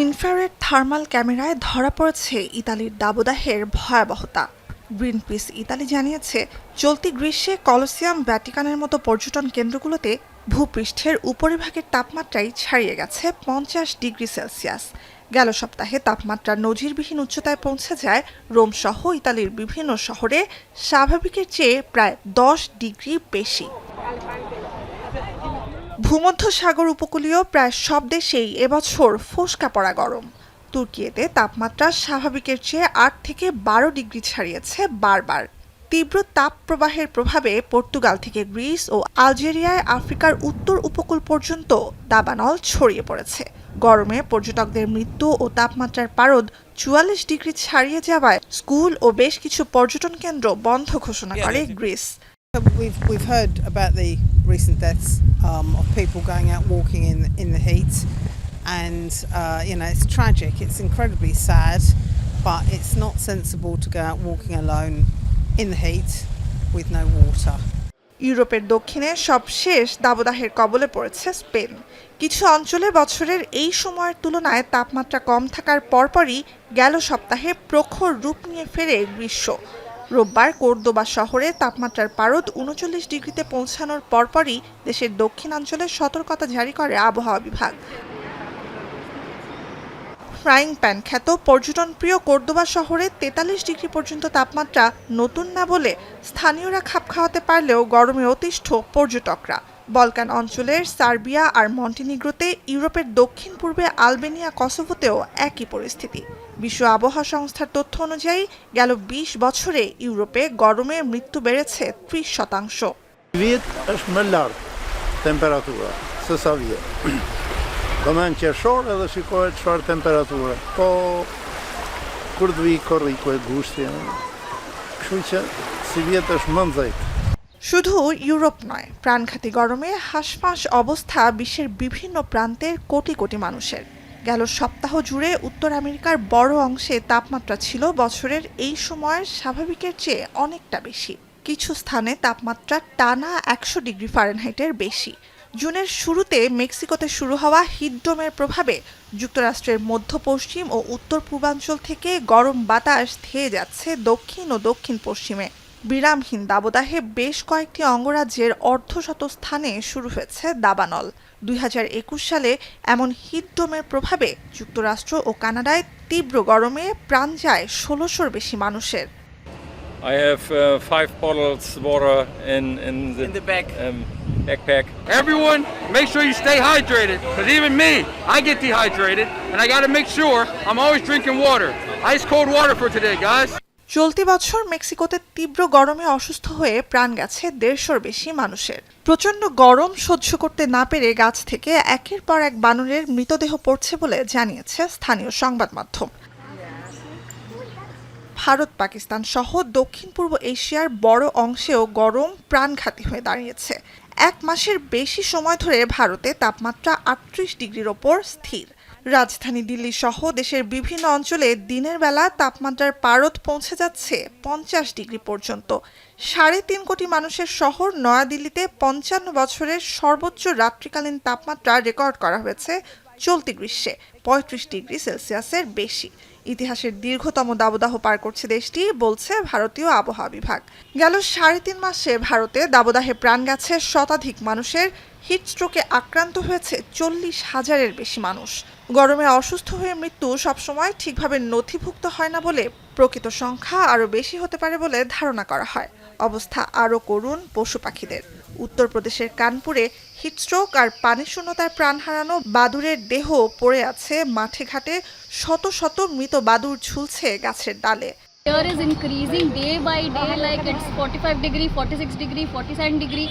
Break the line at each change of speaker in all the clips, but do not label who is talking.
Infrared thermal ক্যামেরায় ধরা পড়েছে ইতালির দাবদাহের ভয়াবহতা। গ্রিনপিস ইতালি জানিয়েছে, চলতি গ্রীষ্মে কলোসিয়াম, ভ্যাটিকানের মতো পর্যটন কেন্দ্রগুলোতে ভূপৃষ্ঠের উপরিভাগের তাপমাত্রাই ছাড়িয়ে গেছে 50 ডিগ্রি সেলসিয়াস। গেল সপ্তাহে তাপমাত্রা নজিরবিহীন উচ্চতায় পৌঁছে যায় রোম সহ ইতালির বিভিন্ন শহরে, স্বাভাবিকের চেয়ে প্রায় 10 ডিগ্রি বেশি। ভূমধ্যসাগর উপকূলীয় প্রায় সব দেশেই এবছর ফোসকা পড়া গরম। তুর্কিয়েতে তাপমাত্রা স্বাভাবিকের চেয়ে 8 থেকে 12 ডিগ্রি ছাড়িয়েছে বারবার। তীব্র তাপ প্রবাহের প্রভাবে পর্তুগাল থেকে গ্রিস ও আলজেরিয়ায় আফ্রিকার উত্তর উপকূল পর্যন্ত দাবানল ছড়িয়ে পড়েছে। গরমে পর্যটকদের মৃত্যু ও তাপমাত্রার পারদ 44 ডিগ্রি ছাড়িয়ে যাওয়ায় স্কুল ও বেশ কিছু পর্যটন কেন্দ্র বন্ধ ঘোষণা করে Greece.
We've heard about the recent deaths of people going out walking in the heat, and it's tragic. It's incredibly sad, but it's not sensible to go out walking alone in the heat with no water.
ইউরোপের দক্ষিণে সবশেষ দাবদাহের কবলে পড়েছে Spain. কিছু অঞ্চলে বছরের এই সময়ের তুলনায় তাপমাত্রা কম থাকার পরপরই গেল সপ্তাহে প্রখর রূপ নিয়ে ফেরে গ্রীষ্ম। রোববার কর্দোবা শহরে তাপমাত্রার পারদ 39 ডিগ্রিতে পৌঁছানোর পরপরই দেশের দক্ষিণাঞ্চলে সতর্কতা জারি করে আবহাওয়া বিভাগ। ফ্রাইং প্যান খ্যাত পর্যটনপ্রিয় কর্দোবা শহরে 43 ডিগ্রি পর্যন্ত তাপমাত্রা নতুন না বলে স্থানীয়রা খাপ খাওয়াতে পারলেও গরমে অতিষ্ঠ পর্যটকরা। বলকান অঞ্চলের সার্বিয়া আর মন্টিনিগ্রোতে, ইউরোপের দক্ষিণ পূর্বে আলবেনিয়া, কসোভোতেও একই পরিস্থিতি। বিশ্ব আবহাওয়া সংস্থার তথ্য অনুযায়ী গেল 20 বছরে ইউরোপে গরমে মৃত্যু বেড়েছে 30%।
Domani c'è sole e si c'è temperatura. Poi curvi corri quei gusti. Si vieta smanzai.
শুধু ইউরোপ নয়, প্রাণঘাতী গরমে হাঁসফাঁস অবস্থা বিশ্বের বিভিন্ন প্রান্তের কোটি কোটি মানুষের। গেল সপ্তাহ জুড়ে উত্তর আমেরিকার বড় অংশে তাপমাত্রা ছিল বছরের এই সময়ের স্বাভাবিকের চেয়ে অনেকটা বেশি। কিছু স্থানে তাপমাত্রা টানা 100 ডিগ্রি ফারেনহাইটের বেশি। জুনের শুরুতে মেক্সিকোতে শুরু হওয়া হিটডোমের প্রভাবে যুক্তরাষ্ট্রের মধ্য পশ্চিম ও উত্তর পূর্বাঞ্চল থেকে গরম বাতাস ধেয়ে যাচ্ছে দক্ষিণ ও দক্ষিণ পশ্চিমে। বিরামহীন দাবদাহে বেশ কয়েকটি অঙ্গরাজ্যের অর্ধশত স্থানে শুরু হয়েছে দাবানল। 2021 সালে এমন হিটডোমের প্রভাবে যুক্তরাষ্ট্র ও কানাডায় তীব্র গরমে প্রাণ যায় 1600-র বেশি মানুষের।
I have 5 bottles water in the bag. Backpack. Everyone, make sure you stay hydrated, because even me, I get dehydrated, and I got to make sure I'm always drinking water. Ice cold water for today, guys.
চলতি বছর মেক্সিকোতে তীব্র গরমে অসুস্থ হয়ে প্রাণ গেছে 150-র বেশি মানুষের। প্রচণ্ড গরম সহ্য করতে না পেরে গাছ থেকে একের পর এক বানরের মৃতদেহ পড়ছে বলে জানিয়েছে স্থানীয় সংবাদ মাধ্যম। ভারত, পাকিস্তান সহ দক্ষিণ পূর্ব এশিয়ার বড় অংশেও গরম প্রাণঘাতী হয়ে দাঁড়িয়েছে। 1 মাসের বেশি সময় ধরে ভারতে তাপমাত্রা 38 ডিগ্রির ওপর স্থির। রাজধানী দিল্লি সহ দেশের বিভিন্ন অঞ্চলে দিনের বেলা তাপমাত্রার পারদ পৌঁছে যাচ্ছে 50 ডিগ্রি পর্যন্ত। 3.5 কোটি মানুষের শহর নয়াদিল্লিতে 55 বছরের সর্বোচ্চ রাত্রিকালীন তাপমাত্রা রেকর্ড করা হয়েছে চলতি গ্রীষ্মে 35 ডিগ্রি সেলসিয়াসের বেশি। ইতিহাসের দীর্ঘতম দাবদাহ পার করছে দেশটি, বলছে ভারতীয় আবহাওয়া বিভাগ। গেল 3.5 মাসে ভারতে দাবদাহে প্রাণ গেছে শতাধিক মানুষের। হিটস্ট্রোকে আক্রান্ত হয়েছে 40,000-এর বেশি মানুষ। গরমে অসুস্থ হয়ে মৃত্যু সবসময় ঠিকভাবে নথিভুক্ত হয় না বলে প্রকৃত সংখ্যা আরও বেশি হতে পারে বলে ধারণা করা হয়। অবস্থা আরও করুণ পশু পাখিদের। উত্তরপ্রদেশের কানপুরে হিটস্ট্রোক আর পানি শূন্যতায় প্রাণ হারানো বাদুড়ের দেহ পড়ে আছে মাঠে ঘাটে, শত শত মৃত বাদুড় ঝুলছে গাছের ডালে।
Air is increasing day by day, like it's 45 degree, 46 degree, 47 degree,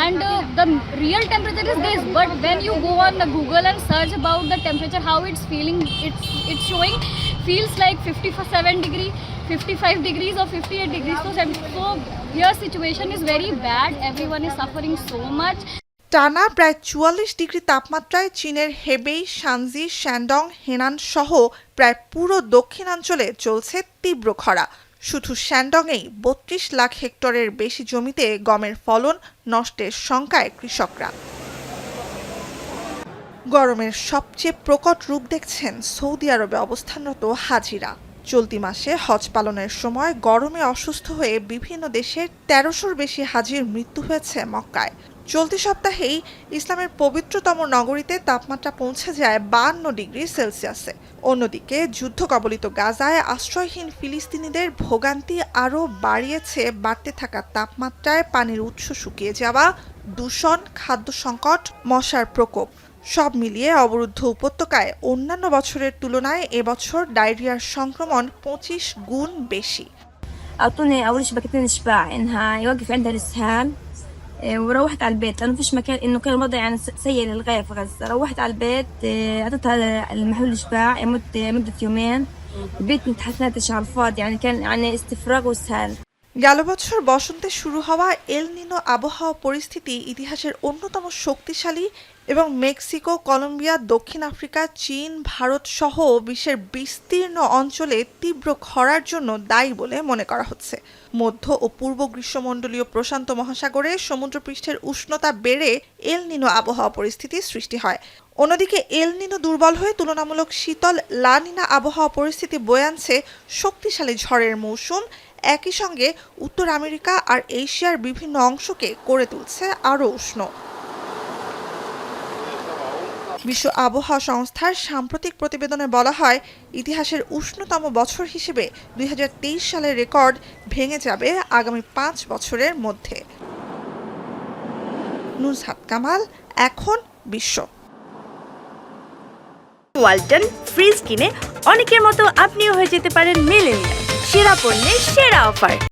and the real temperature is this. But when you go on the Google and search about the temperature, how it's feeling, it's showing feels like 57 degree, 55 degrees or 58 degrees. So your situation is very bad. Everyone is suffering so much.
টানা প্রায় 44 degree তাপমাত্রায় চীনের Hebei, শানজি, Shandong, Henan সহ প্রায় পুরো দক্ষিণাঞ্চলে চলছে তীব্র খরা। শুধু শ্যানডংয়েই 32 লাখ হেক্টরের বেশি জমিতে গমের ফলন নষ্টের শঙ্কায় কৃষকরা। গরমের সবচেয়ে প্রকট রূপ দেখছেন সৌদি আরবে অবস্থানরত হাজিরা। চলতি মাসে হজ পালনের সময় গরমে অসুস্থ হয়ে বিভিন্ন দেশের ১৩০০-র বেশি হাজির মৃত্যু হয়েছে মক্কায়। চলতি সপ্তাহেই ইসলামের পবিত্রতম নগরীতে তাপমাত্রা পৌঁছে যায় ৫২ ডিগ্রি সেলসিয়াসে। অন্যদিকে যুদ্ধ কবলিত গাজায় আশ্রয়হীন ফিলিস্তিনিদের ভোগান্তি আরও বাড়িয়েছে বাড়তে থাকা তাপমাত্রায় পানির উৎস শুকিয়ে যাওয়া, দূষণ, খাদ্য সংকট, মশার প্রকোপ। সব মিলিয়ে অবরুদ্ধ উপত্যকায় অন্যান্য বছরের তুলনায় এবছর ডায়রিয়ার সংক্রমণ ২৫ গুণ বেশি।
أعطوني أول شبكتين إشباع إنها يوقف عندها الإسهال. وروحت على البيت لأنه فيش مكان، إنه كان الوضع يعني سيء للغاية في غزة. روحت على البيت، أعطيتها المحلول الإشباع مدة يومين. البيت ما تحسنتش على الفاضي، يعني كان يعني استفراغ وإسهال.
গেল বছর বসন্তে শুরু হওয়া এল নিনো আবহাওয়া পরিস্থিতি ইতিহাসের অন্যতম শক্তিশালী এবং মেক্সিকো, কলম্বিয়া, দক্ষিণ আফ্রিকা, চীন, ভারত সহ বিশ্বের বিস্তীর্ণ অঞ্চলে তীব্র খরার জন্য দায়ী বলে মনে করা হচ্ছে। মধ্য ও পূর্ব গ্রীষ্মমণ্ডলীয় প্রশান্ত মহাসাগরে সমুদ্রপৃষ্ঠের উষ্ণতা বেড়ে এল নিনো আবহাওয়া পরিস্থিতি সৃষ্টি হয়। অন্যদিকে এল নিনো দুর্বল হয়ে তুলনামূলক শীতল লা নিনা আবহাওয়া পরিস্থিতি বয়ে আনছে শক্তিশালী ঝড়ের মৌসুম। একই সঙ্গে উত্তর আমেরিকা আর এশিয়ার বিভিন্ন অংশকে করে তুলছে আরও উষ্ণ। বিশ্ব আবহাওয়া সংস্থার সাম্প্রতিক প্রতিবেদনে বলা হয়, ইতিহাসের উষ্ণতম বছর হিসেবে ২০২৩ সালের রেকর্ড ভেঙে যাবে আগামী ৫ বছরের মধ্যে। নুসহাত কামাল, এখন বিশ্ব।
ওয়ালটন ফ্রিজ কিনে অনেকের মতো আপনিও হয়ে যেতে পারেন মিলেনিয়াল। সেরা পণ্যের সেরা অফার।